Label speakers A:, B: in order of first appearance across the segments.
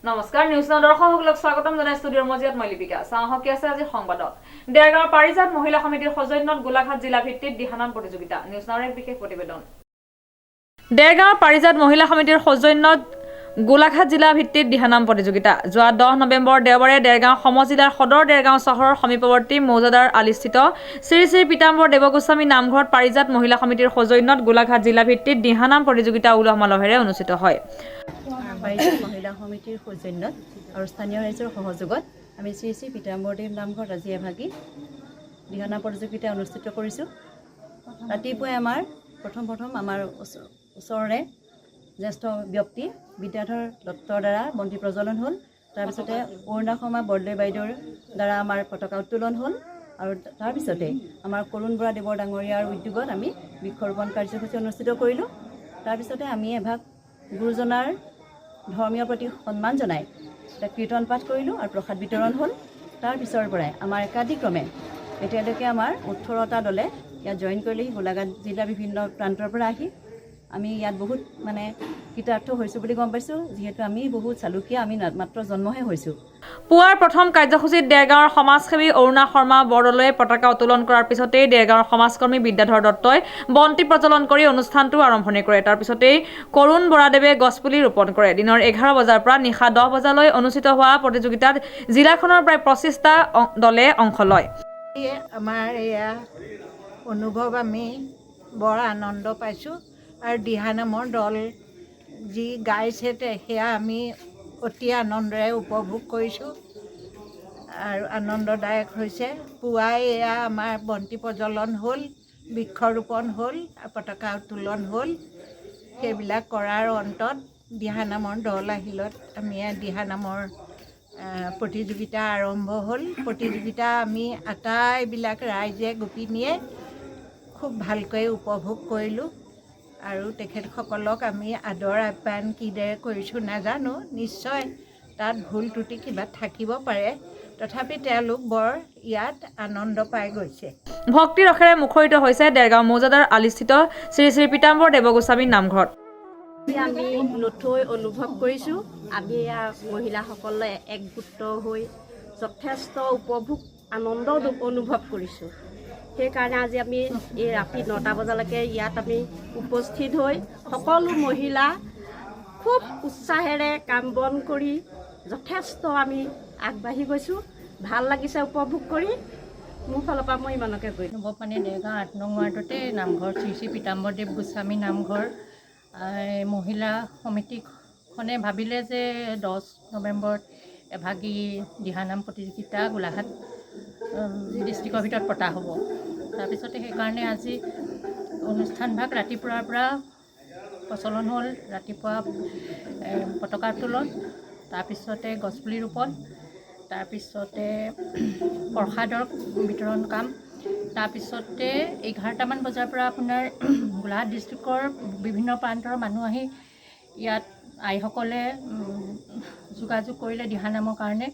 A: নমস্কাৰ news now দৰ্শকসকলক স্বাগতম জনাই ষ্টুডিঅ'ৰ মজিয়াত মই লিপিকা চাহকি আছে আজি সংবাদত দেৰগাঁৱৰ পাৰিজাত মহিলা সমিতিৰ সৌজন্যত গোলাঘাট জিলা ভিত্তিত দিহানাম প্ৰতিযোগিতা নিউজ নাওৰ এক বিশেষ প্ৰতিবেদন দেৰগাঁৱৰ পাৰিজাত মহিলা সমিতিৰ সৌজন্যত গোলাঘাট জিলা ভিত্তিত দিহানাম প্ৰতিযোগিতা যোৱা 10 নৱেম্বৰ দেওবাৰে দেৰগাঁও সমজিলাৰ সদৰ দেৰগাঁও চহৰৰ সমীপৱৰ্তী মৌজাদাৰ আলিস্থিত শ্ৰী শ্ৰী পীতাম্বৰ দেৱগোস্বামী নামঘৰত পাৰিজাত মহিলা সমিতিৰ সৌজন্যত গোলাঘাট জিলা ভিত্তিত দিহানাম প্ৰতিযোগিতা উলহ মালহেৰে অনুষ্ঠিত হয়
B: পাৰিজাত মহিলা সমিতিৰ সৌজন্যত আৰু স্থানীয় ৰাইজৰ সহযোগত আমি শ্ৰী শ্ৰী পীতাম্বৰদেৱ নামঘৰত আজি এভাগী দিহানাম প্ৰতিযোগিতা অনুষ্ঠিত কৰিছোঁ। ৰাতিপুৱাই আমাৰ প্ৰথম আমাৰ ওচৰৰে জ্যেষ্ঠ ব্যক্তি বিদ্যাধৰ দত্তৰ দ্বাৰা বন্তি প্ৰজ্বলন হ'ল। তাৰপিছতে অৰুণা শৰ্মা বৰদলৈ বাইদেউৰ দ্বাৰা আমাৰ পতাকা উত্তোলন হ'ল আৰু তাৰপিছতে আমাৰ কৰুণ বৰা দেৱৰ ডাঙৰীয়াৰ উদ্যোগত আমি বৃক্ষৰোপণ কাৰ্যসূচী অনুষ্ঠিত কৰিলোঁ। তাৰপিছতে আমি এভাগ গুৰুজনাৰ ধৰ্মীয় প্ৰতি সন্মান জনাই এটা কীৰ্তন পাঠ কৰিলোঁ আৰু প্ৰসাদ বিতৰণ হ'ল। তাৰ পিছৰ পৰাই আমাৰ একাধিক্ৰমে এতিয়ালৈকে আমাৰ 18টা দলে ইয়াত জইন কৰিলেহি। গোলাঘাট জিলাৰ বিভিন্ন প্ৰান্তৰ পৰা আহি আমি ইয়াত বহুত কৃতাৰ্থ হৈছোঁ বুলি গম পাইছোঁ, যিহেতু আমি বহুত চালুকীয়া, আমি মাত্ৰ জন্মহে হৈছোঁ।
A: পুৱাৰ প্ৰথম কাৰ্যসূচীত দেৰগাঁৱৰ সমাজসেৱী অৰুণা শৰ্মা বৰদলৈয়ে পতাকা উত্তোলন কৰাৰ পিছতেই দেৰগাঁৱৰ সমাজকৰ্মী বিদ্যাধৰ দত্তই বন্তি প্ৰজ্বলন কৰি অনুষ্ঠানটো আৰম্ভণি কৰে। তাৰ পিছতেই কৰুণ বৰাদেৱে গছপুলি ৰোপণ কৰে। দিনৰ 11 বজাৰ পৰা নিশা 10 বজালৈ অনুষ্ঠিত হোৱা প্ৰতিযোগিতাত জিলাখনৰ প্ৰায় 25টা দলে অংশ লয়।
C: আমাৰ এয়া অনুভৱ আমি বৰ আনন্দ পাইছোঁ আৰু দিহানামৰ দল যি গাইছে সেয়া আমি অতি আনন্দৰে উপভোগ কৰিছোঁ আৰু আনন্দদায়ক হৈছে। পুৱাই এয়া আমাৰ বন্তি প্ৰজ্বলন হ'ল, বৃক্ষৰোপণ হ'ল, পতাকা উত্তোলন হ'ল। সেইবিলাক কৰাৰ অন্তত দিহানামৰ দল আহিলত আমি দিহানামৰ প্ৰতিযোগিতা আৰম্ভ হ'ল। প্ৰতিযোগিতা আমি আটাইবিলাক ৰাইজে গোপিনীয়ে খুব ভালকৈ উপভোগ কৰিলোঁ আৰু তেখেতসকলক আমি আদৰ আপ্যায়ন কিদৰে কৰিছোঁ নাজানো, নিশ্চয় তাত ভুল ত্ৰুটি কিবা থাকিব পাৰে, তথাপি তেওঁলোক বৰ ইয়াত আনন্দ পাই গৈছে।
A: ভক্তি ৰসেৰে মুখৰিত হৈছে দেৰগাঁও মৌজাদাৰ আলিস্থিত শ্ৰী শ্ৰী পীতাম্বৰ দেৱগোস্বামী নামঘৰত।
B: আমি নথৈ অনুভৱ কৰিছোঁ। আমি মহিলাসকলে একগোট হৈ যথেষ্ট উপভোগ আনন্দ অনুভৱ কৰিছোঁ। সেইকাৰণে আজি আমি এই ৰাতি 9টা বজালৈকে ইয়াত আমি উপস্থিত হৈ সকলো মহিলা খুব উৎসাহেৰে কাম বন কৰি যথেষ্ট আমি আগবাঢ়ি গৈছোঁ। ভাল লাগিছে উপভোগ কৰি। মোৰ ফালৰ পৰা মই ইমানকে গৈ
D: দেৰগাঁও 8 নং ৱাৰ্ডতে নামঘৰ শ্ৰী শ্ৰী পীতাম্বৰদেৱ গোস্বামী নামঘৰ মহিলা সমিতিখনে ভাবিলে যে 10 নৱেম্বৰত এভাগী দিহানাম প্ৰতিযোগিতা গোলাঘাট ডিষ্ট্ৰিক্টৰ ভিতৰত পতা হ'ব। তাৰপিছতে সেইকাৰণে আজি অনুষ্ঠানভাগ ৰাতিপুৱাৰ পৰা প্ৰচলন হ'ল। ৰাতিপুৱা পতাকা উত্তোলন, তাৰপিছতে গছপুলি ৰোপণ, তাৰপিছতে প্ৰসাদৰ বিতৰণ কাম, তাৰপিছতে 11টামান বজাৰ পৰা আপোনাৰ গোলাঘাট ডিষ্ট্ৰিক্টৰ বিভিন্ন প্ৰান্তৰ মানুহ আহি ইয়াত আইসকলে যোগাযোগ কৰিলে দিহানামৰ কাৰণে।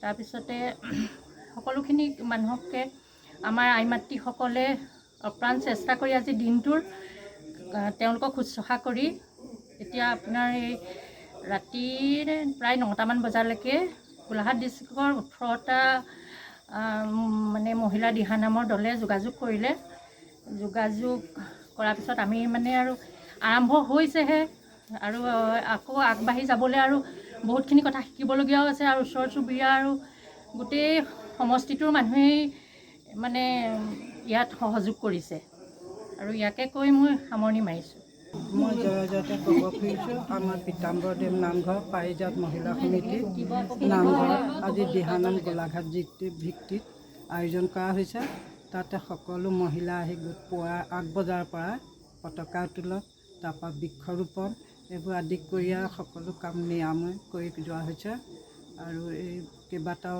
D: তাৰপিছতে সকলোখিনি মানুহকে আমাৰ আই মাতৃসকলে অপ্ৰাণ চেষ্টা কৰি আজি দিনটোৰ তেওঁলোকক শুশ্ৰূষা কৰি এতিয়া আপোনাৰ এই ৰাতিৰ প্ৰায় 9টামান বজালৈকে গোলাঘাট ডিষ্ট্ৰিক্টৰ 18টা মহিলা দিহানামৰ দলে যোগাযোগ কৰিলে। যোগাযোগ কৰাৰ পিছত আমি আৰু আৰম্ভ হৈছেহে আৰু আকৌ আগবাঢ়ি যাবলৈ আৰু বহুতখিনি কথা শিকিবলগীয়াও আছে আৰু ওচৰ চুবুৰীয়া আৰু গোটেই সমষ্টিটোৰ মানুহেই ইয়াত সহযোগ কৰিছে আৰু ইয়াকে কৈ মই সামৰণি মাৰিছোঁ।
E: মই জয়তে ক'ব খুজিছোঁ, আমাৰ পীতাম্বৰদেৱ নামঘৰ পাৰিজাত মহিলা সমিতি নামঘৰ আজি দিহানাম গোলাঘাট ভিত্তিত আয়োজন কৰা হৈছে। তাতে সকলো মহিলা আহি পুৱা 8 বজাৰ পৰা পতাকা উত্তোলন, তাৰপৰা বৃক্ষৰোপণ এইবোৰ আদি কৰি সকলো কাম নিৰাময় কৰি যোৱা হৈছে আৰু এই কেইবাটাও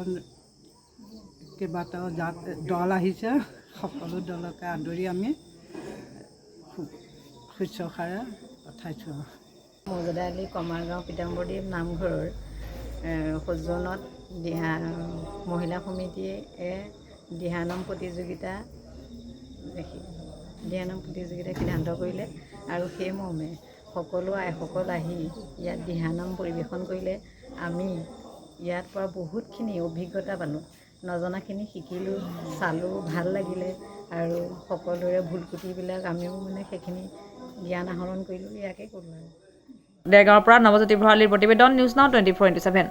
E: দল আহিছে। সকলো দলকে আদৰি আমি শুশ্ৰূষাৰে পঠাইছোঁ।
B: মৌজাদাৰ আলি কমাৰগাঁও পীতাম্বৰদেৱ নামঘৰৰ সৌজন্যত মহিলা সমিতিয়ে দিহানাম প্ৰতিযোগিতা সিদ্ধান্ত কৰিলে আৰু সেই মৰ্মে সকলো আইসকল আহি ইয়াত দিহানাম পৰিৱেশন কৰিলে আমি ইয়াৰ পৰা বহুতখিনি অভিজ্ঞতা পালোঁ, নজনাখিনি শিকিলোঁ, চালোঁ, ভাল লাগিলে আৰু সকলোৰে ভুল ক্ৰুটিবিলাক আমিও মানে সেইখিনি জ্ঞান আহৰণ কৰিলোঁ, ইয়াকে ক'লোঁ আৰু।
A: দেৰগাঁৱৰ পৰা নৱজ্যোতি ভৰালীৰ প্ৰতিবেদন, নিউজ নাও 24/7।